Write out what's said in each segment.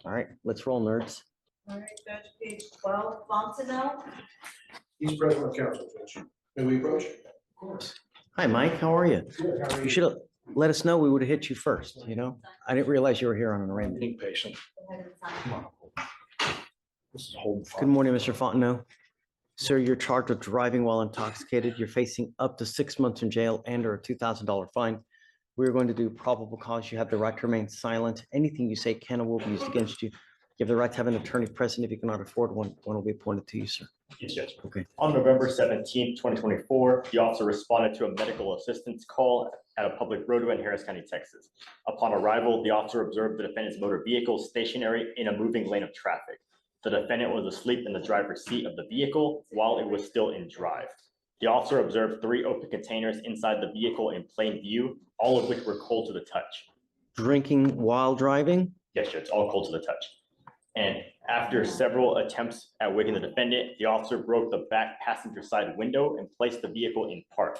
All right, let's roll, nerds. All right, Judge, page 12, Fontenot. He's present with counsel, Judge. May we approach? Of course. Hi, Mike. How are you? Good, how are You you? should have let us know. We would have hit you first. You know, I didn't realize you were here on an arraignment. Being patient. Go ahead and sign. This is holding. Good morning, Mr. Fontenot. Sir, you're charged with driving while intoxicated. You're facing up to 6 months in jail and or a $2,000 fine. We're going to do probable cause. You have the right to remain silent. Anything you say can or will be used against you. You have the right to have an attorney present. If you cannot afford one, one will be appointed to you, sir. Yes, Judge. Okay. On November 17th, 2024, the officer responded to a medical assistance call at a public roadway in Harris County, Texas. Upon arrival, the officer observed the defendant's motor vehicle stationary in a moving lane of traffic. The defendant was asleep in the driver's seat of the vehicle while it was still in drive. The officer observed 3 open containers inside the vehicle in plain view, all of which were cold to the touch. Drinking while driving? Yes, Judge, all cold to the touch. And after several attempts at waking the defendant, the officer broke the back passenger side window and placed the vehicle in park.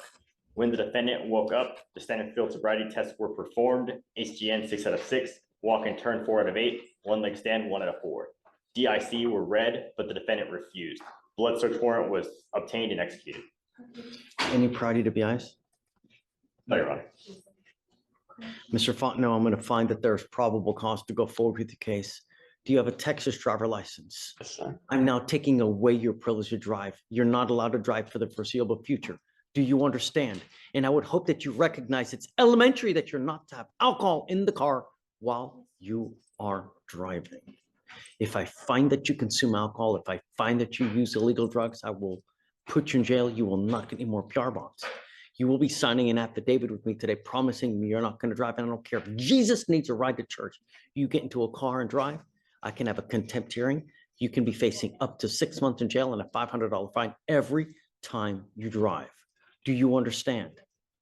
When the defendant woke up, the standard field sobriety tests were performed, HGN 6 out of 6, walk and turn 4 out of 8, one leg stand 1 out of 4. DIC were read, but the defendant refused. Blood search warrant was obtained and executed. Any priority to be eyes? No, Your Honor. Mr. Fontenot, I'm going to find that there's probable cause to go forward with the case. Do you have a Texas driver license? Yes, sir. I'm now taking away your privilege to drive. You're not allowed to drive for the foreseeable future. Do you understand? And I would hope that you recognize it's elementary that you're not to have alcohol in the car while you are driving. If I find that you consume alcohol, if I find that you use illegal drugs, I will put you in jail. You will not get any more PR bonds. You will be signing an affidavit with me today promising me you're not going to drive. And I don't care if Jesus needs a ride to church. You get into a car and drive, I can have a contempt hearing. You can be facing up to 6 months in jail and a $500 fine every time you drive. Do you understand?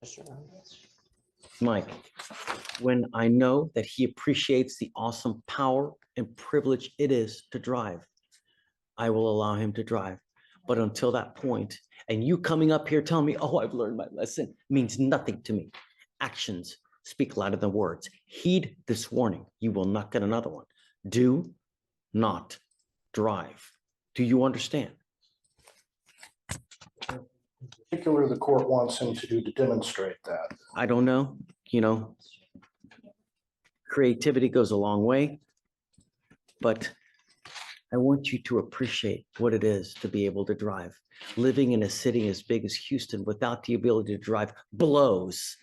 Yes, sir. Mike, when I know that he appreciates the awesome power and privilege it is to drive, I will allow him to drive. But until that point, and you coming up here telling me, oh, I've learned my lesson, means nothing to me. Actions speak louder than words. Heed this warning. You will not get another one. Do not drive. Do you understand? Particularly, the court wants him to do to demonstrate that. I don't know. You know, creativity goes a long way, but I want you to appreciate what it is to be able to drive. Living in a city as big as Houston without the ability to drive blows.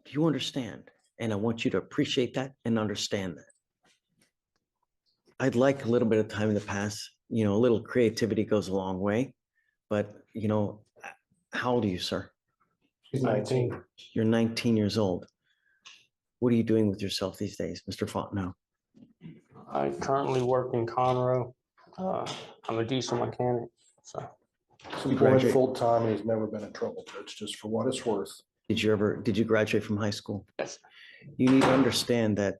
Do you understand? And I want you to appreciate that and understand that. I'd like a little bit of time in the past, you know, a little creativity goes a long way, but you know, how old are you, sir? He's 19. You're 19 years old. What are you doing with yourself these days, Mr. Fontenot? I currently work in Conroe. I'm a diesel mechanic, so. He's employed full-time and he's never been in trouble, Judge, just for what it's worth. Did you graduate from high school? Yes. You need to understand that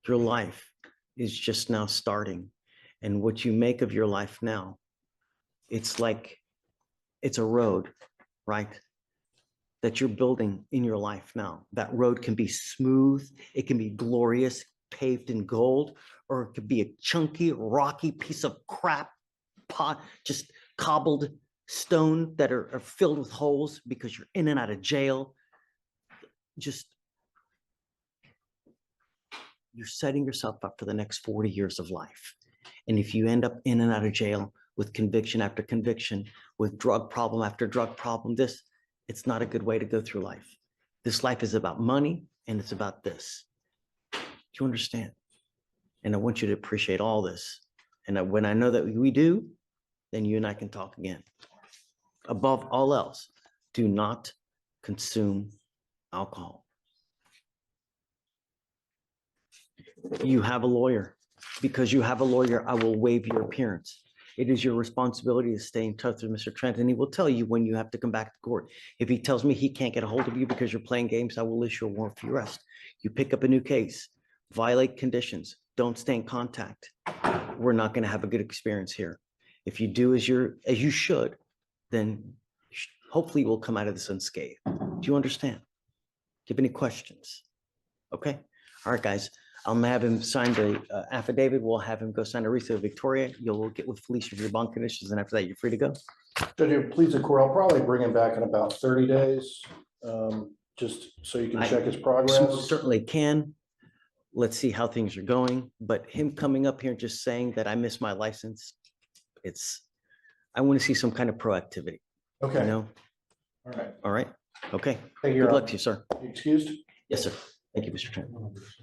your life is just now starting. And what you make of your life now, it's like, it's a road, right? That you're building in your life now. That road can be smooth, it can be glorious, paved in gold, or it could be a chunky, rocky piece of crap pot, just cobbled stone that are filled with holes because you're in and out of jail. Just, you're setting yourself up for the next 40 years of life. And if you end up in and out of jail with conviction after conviction, with drug problem after drug problem, it's not a good way to go through life. This life is about money and it's about this. Do you understand? And I want you to appreciate all this. And when I know that we do, then you and I can talk again. Above all else, do not consume alcohol. You have a lawyer. Because you have a lawyer, I will waive your appearance. It is your responsibility to stay in touch with Mr. Trent, and he will tell you when you have to come back to court. If he tells me he can't get a hold of you because you're playing games, I will issue a warrant for your arrest. You pick up a new case, violate conditions, don't stay in contact. We're not going to have a good experience here. If you do as you should, then hopefully we'll come out of this unscathed. Do you understand? Do you have any questions? Okay. All right, guys. I'll have him sign the affidavit. We'll have him go sign a receipt of Victoria. You'll get with Fleischer for your bond conditions, and after that, you're free to go. Judge, please, the court, I'll probably bring him back in about 30 days, just so you can check his progress. Certainly can. Let's see how things are going, but him coming up here and just saying that I missed my license, I want to see some kind of proactivity, you Okay, know? all right. All right, okay. Thank you, Good Your luck Honor. to you, sir. You excused? Yes, sir. Thank you, Mr. Trent.